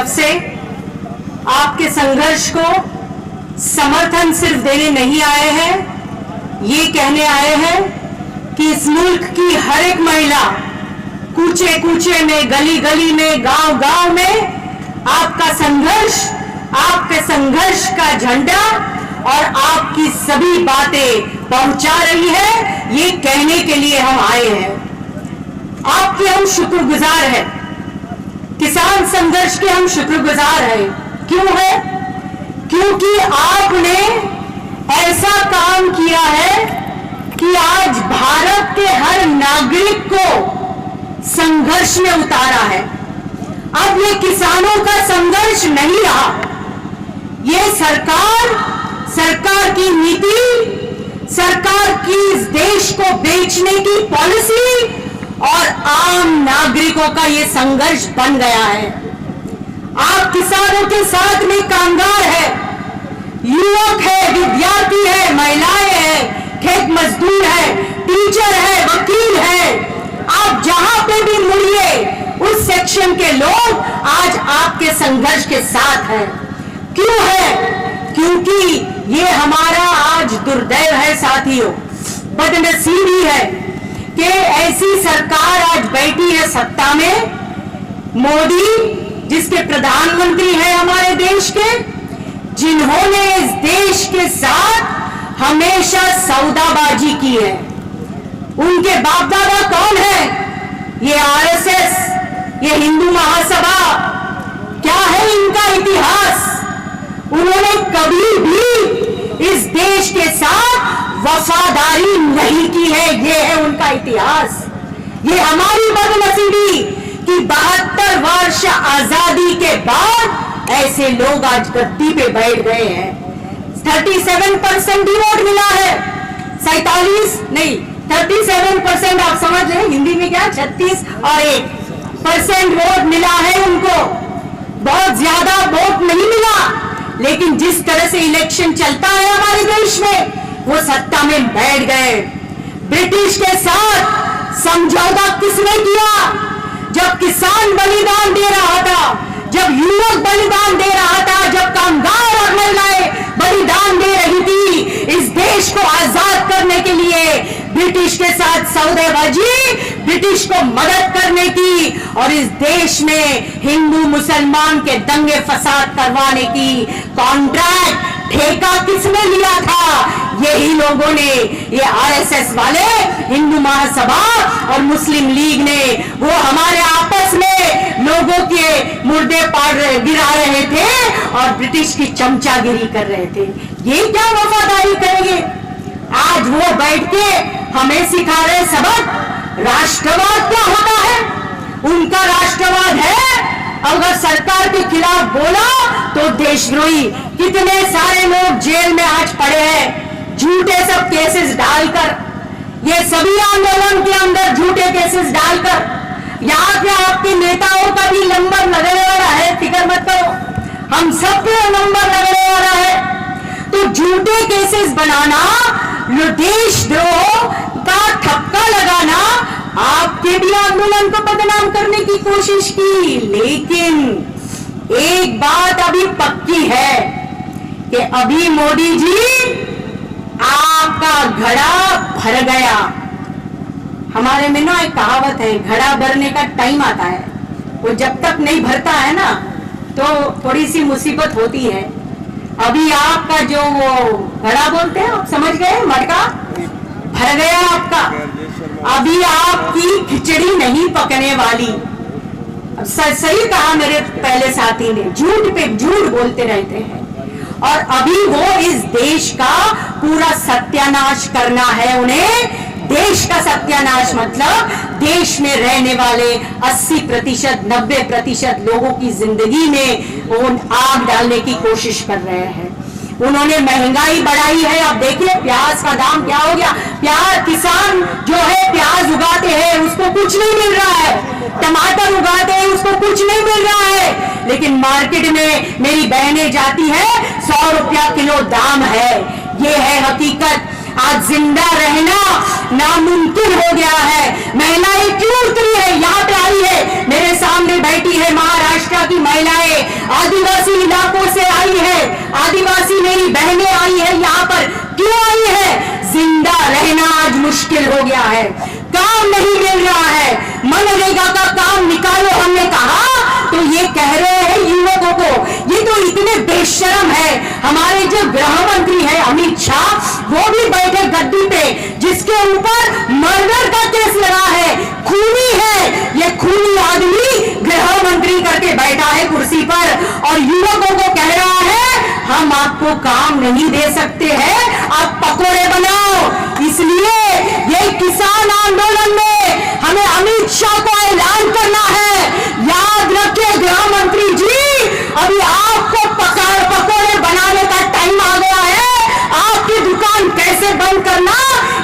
तरफ से आपके संघर्ष को समर्थन सिर्फ देने नहीं आए हैं, ये कहने आए हैं कि इस मुल्क की हर एक महिला कूचे कूचे में, गली गली में, गांव गांव में आपका संघर्ष, आपके संघर्ष का झंडा और आपकी सभी बातें पहुंचा रही है, ये कहने के लिए हम आए हैं। आपके हम शुक्रगुजार हैं, किसान संघर्ष के हम शुक्रगुजार हैं। क्यों है? क्योंकि आपने ऐसा काम किया है कि आज भारत के हर नागरिक को संघर्ष में उतारा है। अब ये किसानों का संघर्ष नहीं रहा, ये सरकार की नीति, सरकार की इस देश को बेचने की पॉलिसी और आम नागरिकों का ये संघर्ष बन गया है। आप किसानों के साथ में कामगार है, युवक है, विद्यार्थी है, महिलाएं हैं, खेत मजदूर है, टीचर है, वकील है, आप जहां पे भी मुड़िए उस सेक्शन के लोग आज आपके संघर्ष के साथ हैं। क्यों है? क्योंकि ये हमारा आज दुर्दैव है साथियों, बदनसीबी है कि ऐसी सरकार आज बैठी है सत्ता में, मोदी जिसके प्रधानमंत्री हैं हमारे देश के, जिन्होंने इस देश के साथ हमेशा सौदाबाजी की है। उनके बाप दादा कौन है? ये आरएसएस, ये हिंदू महासभा, क्या है इनका इतिहास? उन्होंने कभी भी इस देश के साथ वफादारी नहीं की है, ये है उनका इतिहास। ये हमारी बदनसीबी कि 72 वर्ष आजादी के बाद ऐसे लोग आज गद्दी पे बैठ गए हैं। 37% ही वोट मिला है, 47 नहीं 37%, आप समझ रहे हैं हिंदी में क्या, 36 और 1% वोट मिला है उनको। बहुत ज्यादा वोट नहीं मिला, लेकिन जिस तरह से इलेक्शन चलता है हमारे देश में, वो सत्ता में बैठ गए। ब्रिटिश के साथ समझौता किसने किया? जब किसान बलिदान दे रहा था, जब युवक बलिदान दे रहा था, जब कामगार और महिलाएं बलिदान दे रही थी इस देश को आजाद करने के लिए, ब्रिटिश के साथ सौदेबाजी, ब्रिटिश को मदद करने की और इस देश में हिंदू मुसलमान के दंगे फसाद करवाने की कॉन्ट्रैक्ट, ठेका किसने लिया था? यही लोगों ने, ये आरएसएस वाले, हिंदू महासभा और मुस्लिम लीग ने। वो हमारे आपस में लोगों के मुर्दे गिरा रहे थे और ब्रिटिश की चमचागिरी कर रहे थे। ये क्या वफादारी करेंगे? आज वो बैठ के हमें सिखा रहे सबक, राष्ट्रवाद क्या होता है। उनका राष्ट्रवाद है अगर सरकार के खिलाफ बोला तो देशद्रोही। कितने सारे लोग जेल में आज पड़े हैं झूठे सब केसेस डालकर, ये सभी आंदोलन के अंदर झूठे केसेस डालकर। यहाँ पे आपके नेताओं का भी नंबर लगने वाला है, फिक्र मत करो, हम सब पे नंबर लगने वाला है। तो झूठे केसेस बनाना, देशद्रोह का ठप्पा लगाना, आपके भी आंदोलन को बदनाम करने की कोशिश की। लेकिन एक बात अभी पक्की है कि अभी मोदी जी आपका घड़ा भर गया। हमारे में ना एक कहावत है, घड़ा भरने का टाइम आता है, वो जब तक नहीं भरता है ना तो थोड़ी सी मुसीबत होती है। अभी आपका जो वो घड़ा बोलते हैं, आप समझ गए, मटका भर गया आपका। अभी आपकी खिचड़ी नहीं पकने वाली। सही कहा मेरे पहले साथी ने, झूठ पे झूठ बोलते रहते हैं और अभी वो इस देश का पूरा सत्यानाश करना है उन्हें। देश का सत्यानाश मतलब देश में रहने वाले 80%, 90% लोगों की जिंदगी में वो आग डालने की कोशिश कर रहे हैं। उन्होंने महंगाई बढ़ाई है। अब देखिए प्याज का दाम क्या हो गया। प्याज, किसान जो है प्याज उगाते हैं उसको कुछ नहीं मिल रहा है, टमाटर उगाते हैं उसको कुछ नहीं मिल रहा है, लेकिन मार्केट में मेरी बहनें जाती है 100 रुपया किलो दाम है। ये है हकीकत। आज जिंदा रहना नामुमकिन हो गया है। महिलाएं क्यों उतरी है, यहाँ पे आई है, मेरे सामने बैठी है महाराष्ट्र की महिलाएं, आदिवासी इलाकों से आई है, आदिवासी मेरी बहनें आई है, यहाँ पर क्यों आई है? जिंदा रहना आज मुश्किल हो गया है, काम नहीं मिल रहा है, मनरेगा का काम निकालो हमने कहा तो ये कह रहे हैं युवकों को। ये तो इतने बेशर्म है। हमारे जो गृह मंत्री है अमित शाह, वो भी बैठे गद्दी पे, जिसके ऊपर मर्डर का केस लगा है, खूनी है, ये खूनी आदमी गृह मंत्री करके बैठा है कुर्सी पर और युवकों को कह रहा है हम आपको काम नहीं दे सकते हैं, आप पकोड़े बनाओ। इसलिए ये किसान आंदोलन में हमें अमित शाह को ऐलान करना है। याद रखिए गृह मंत्री जी, अभी आपको पकोड़े बनाने का टाइम आ गया है। आपकी दुकान कैसे बंद करना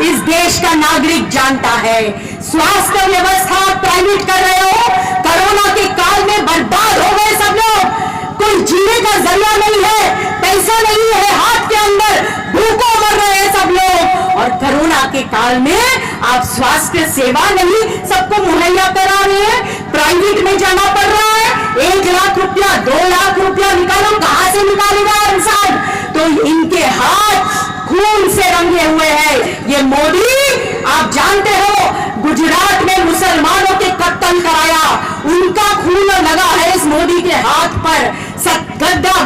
इस देश का नागरिक जानता है। स्वास्थ्य व्यवस्था प्राइवेट कर रहे हो, कोरोना के काल में बर्बाद हो गए सब लोग, कोई जीने का जरिया नहीं है, पैसा नहीं है हाथ के अंदर, भूखों मर रहे हैं सब लोग। और कोरोना के काल में आप स्वास्थ्य सेवा नहीं सबको मुहैया करा रहे हैं, प्राइवेट में जाना पड़ रहा है। 1 लाख रुपया 2 लाख रुपया निकालो, कहां से निकालेगा इंसान? तो इनके हाथ खून से रंगे हुए हैं। ये मोदी, आप जानते हो गुजरात में मुसलमानों के कत्ल कराया, उनका खून लगा है इस मोदी के हाथ पर।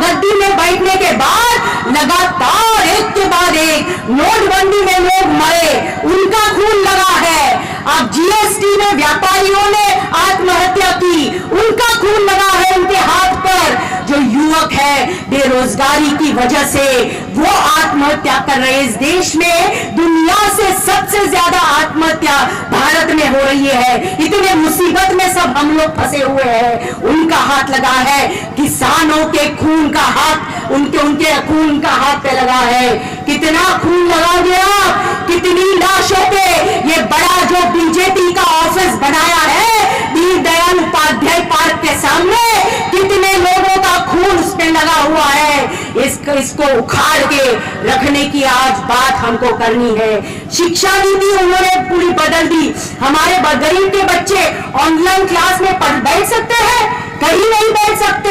गद्दी में बैठने के बाद लगातार एक के बाद एक नोटबंदी में लोग मरे, उनका खून लगा है। अब जीएसटी में व्यापारियों ने आत्महत्या की, उनका खून लगा है उनके हाथ पर। जो युवक है बेरोजगारी की वजह से वो आत्महत्या कर रहे हैं। इस देश में दुनिया से सबसे ज्यादा आत्महत्या भारत में हो रही है। इतने मुसीबत में सब हम लोग फंसे हुए हैं, उनका हाथ लगा है। किसानों के खून का हाथ उनके खून का हाथ पे लगा है। कितना खून लगा गया, कितनी लाशों पे। ये बड़ा जो बीजेपी का ऑफिस बनाया है दीनदयाल उपाध्याय पार्क के सामने, कितने लोगों का खून उस पे लगा हुआ है। इसको उखाड़ के रखने की आज बात हमको करनी है। शिक्षा नीति उन्होंने पूरी बदल दी। हमारे गरीब के बच्चे ऑनलाइन क्लास में बैठ सकते हैं? कहीं नहीं बैठ सकते।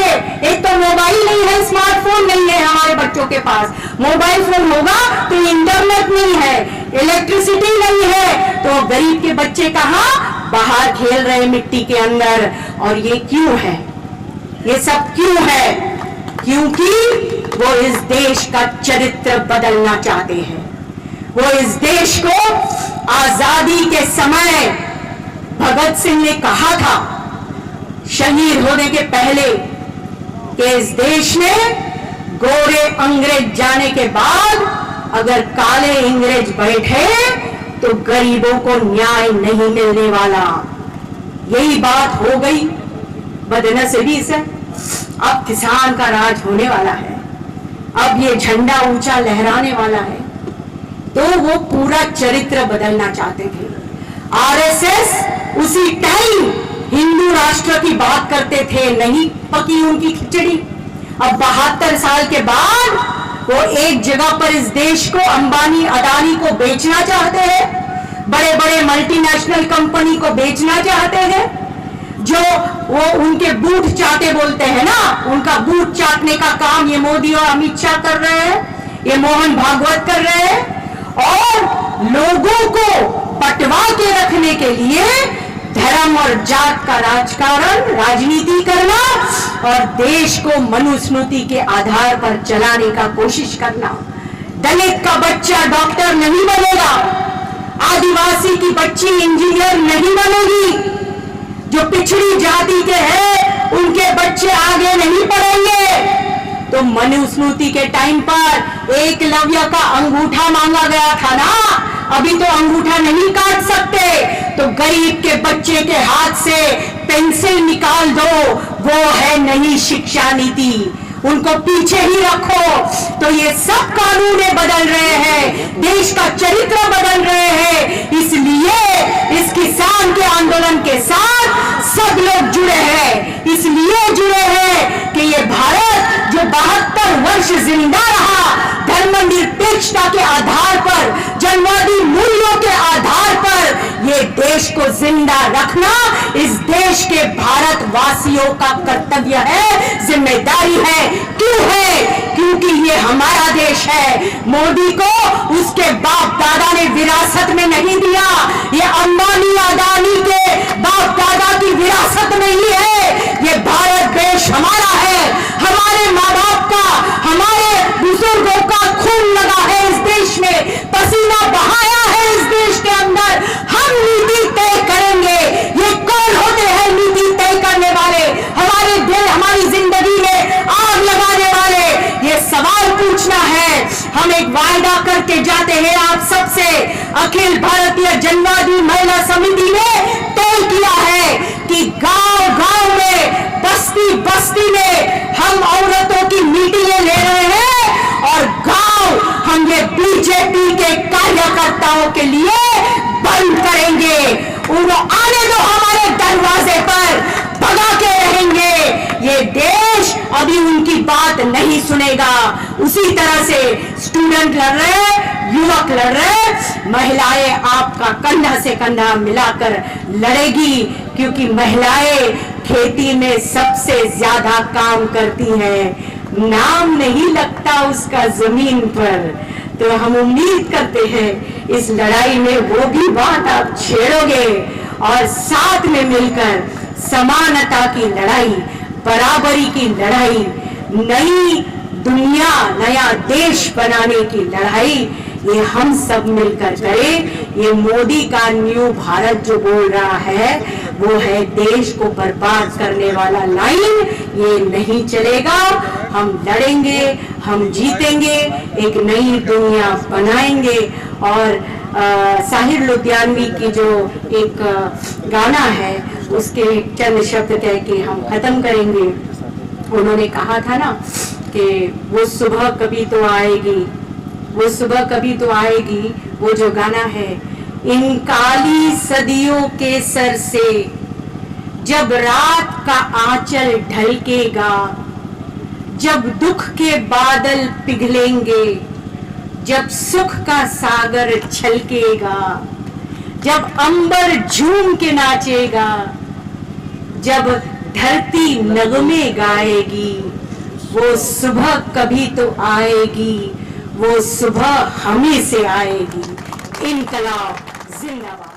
एक तो मोबाइल नहीं है, स्मार्टफोन नहीं है हमारे बच्चों के पास। मोबाइल फोन होगा तो इंटरनेट नहीं है, इलेक्ट्रिसिटी नहीं है, तो गरीब के बच्चे कहां बाहर खेल रहे मिट्टी के अंदर। और ये क्यों है? ये सब क्यों है? क्योंकि वो इस देश का चरित्र बदलना चाहते हैं। वो इस देश को आजादी के समय भगत सिंह ने कहा था शहीद होने के पहले कि इस देश में गोरे अंग्रेज जाने के बाद अगर काले अंग्रेज बैठे तो गरीबों को न्याय नहीं मिलने वाला। यही बात हो गई बदनसीबी से। अब किसान का राज होने वाला है, अब ये झंडा ऊंचा लहराने वाला है। तो वो पूरा चरित्र बदलना चाहते थे। आरएसएस उसी टाइम हिंदू राष्ट्र की बात करते थे, नहीं पकी उनकी खिचड़ी। अब 72 साल के बाद वो एक जगह पर इस देश को अंबानी अदानी को बेचना चाहते हैं, बड़े बड़े मल्टीनेशनल कंपनी को बेचना चाहते हैं। जो वो उनके बूट चाटे बोलते हैं ना, उनका बूट चाटने का काम ये मोदी और अमित शाह कर रहे हैं, ये मोहन भागवत कर रहे हैं। और लोगों को पटवा के रखने के लिए धर्म और जात का राजकारण, राजनीति करना और देश को मनुस्मृति के आधार पर चलाने का कोशिश करना। दलित का बच्चा डॉक्टर नहीं बनेगा, आदिवासी की बच्ची इंजीनियर नहीं बनेगी, जो पिछड़ी जाति के हैं उनके बच्चे आगे नहीं पढ़ेंगे। तो मनुस्मृति के टाइम पर एकलव्य का अंगूठा मांगा गया था ना, अभी तो अंगूठा नहीं काट सकते, तो गरीब के बच्चे के हाथ से पेंसिल निकाल दो, वो है नई शिक्षा नीति, उनको पीछे ही रखो। तो ये सब कानून बदल रहे हैं, देश का चरित्र बदल रहे हैं। इसलिए इस किसान के आंदोलन के साथ सब लोग जुड़े हैं, इसलिए जुड़े हैं कि ये भारत जो 72 वर्ष जिंदा रहा, धर्मनिरपेक्ष निरपेक्षता के आधार पर, जनवादी मूल्यों के आधार पर ये देश को जिंदा रखना इस देश के भारतवासियों का कर्तव्य है, जिम्मेदारी है। क्यों है? क्योंकि ये हमारा देश है। मोदी को उसके बाप दादा ने विरासत में नहीं दिया, ये अंबानी अदानी के बाप दादा की विरासत में ही है। ये भारत देश हमारा है, हमारे माँ बाप का, हमारे बुजुर्गों का खून लगा है इस देश में, पसीना बहाया है इस देश के अंदर। हम नीति तय करेंगे। ये कौन होते हैं नीति तय करने वाले, हमारे दिल हमारी जिंदगी में आग लगाने वाले? ये सवाल पूछना है। हम एक वायदा करके जाते हैं आप सबसे। अखिल भारतीय जनवादी महिला समिति ने तय किया है कि गांव-गांव में, बस्ती-बस्ती में हम औरतों की मीटिंगें ले रहे हैं और गांव हम ये बीजेपी के कार्यकर्ताओं के लिए बंद करेंगे। उनको आने दो हमारे दरवाजे पर, भगा के रहेंगे। ये देश अभी उनकी बात नहीं सुनेगा। उसी तरह से स्टूडेंट लड़ रहे, युवक लड़ रहे, महिलाएं आपका कंधा से कंधा मिलाकर लड़ेगी, क्योंकि महिलाएं खेती में सबसे ज्यादा काम करती हैं। नाम नहीं लगता उसका जमीन पर। तो हम उम्मीद करते हैं इस लड़ाई में वो भी बात आप छेड़ोगे और साथ में मिलकर समानता की लड़ाई, बराबरी की लड़ाई, नई दुनिया, नया देश बनाने की लड़ाई ये हम सब मिलकर करें। ये मोदी का न्यू भारत जो बोल रहा है वो है देश को बर्बाद करने वाला लाइन। ये नहीं चलेगा। हम लड़ेंगे, हम जीतेंगे, एक नई दुनिया बनाएंगे। और साहिर लुधियानवी की जो एक गाना है उसके चंद शब्द कह के हम खत्म करेंगे। उन्होंने कहा था ना कि वो सुबह कभी तो आएगी, वो सुबह कभी तो आएगी। वो जो गाना है, इन काली सदियों के सर से जब रात का आंचल ढलकेगा, जब दुख के बादल पिघलेंगे, जब सुख का सागर छलकेगा, जब अंबर झूम के नाचेगा, जब धरती नगमे गाएगी, वो सुबह कभी तो आएगी, वो सुबह हमें से आएगी। इनकलाब जिंदाबाद।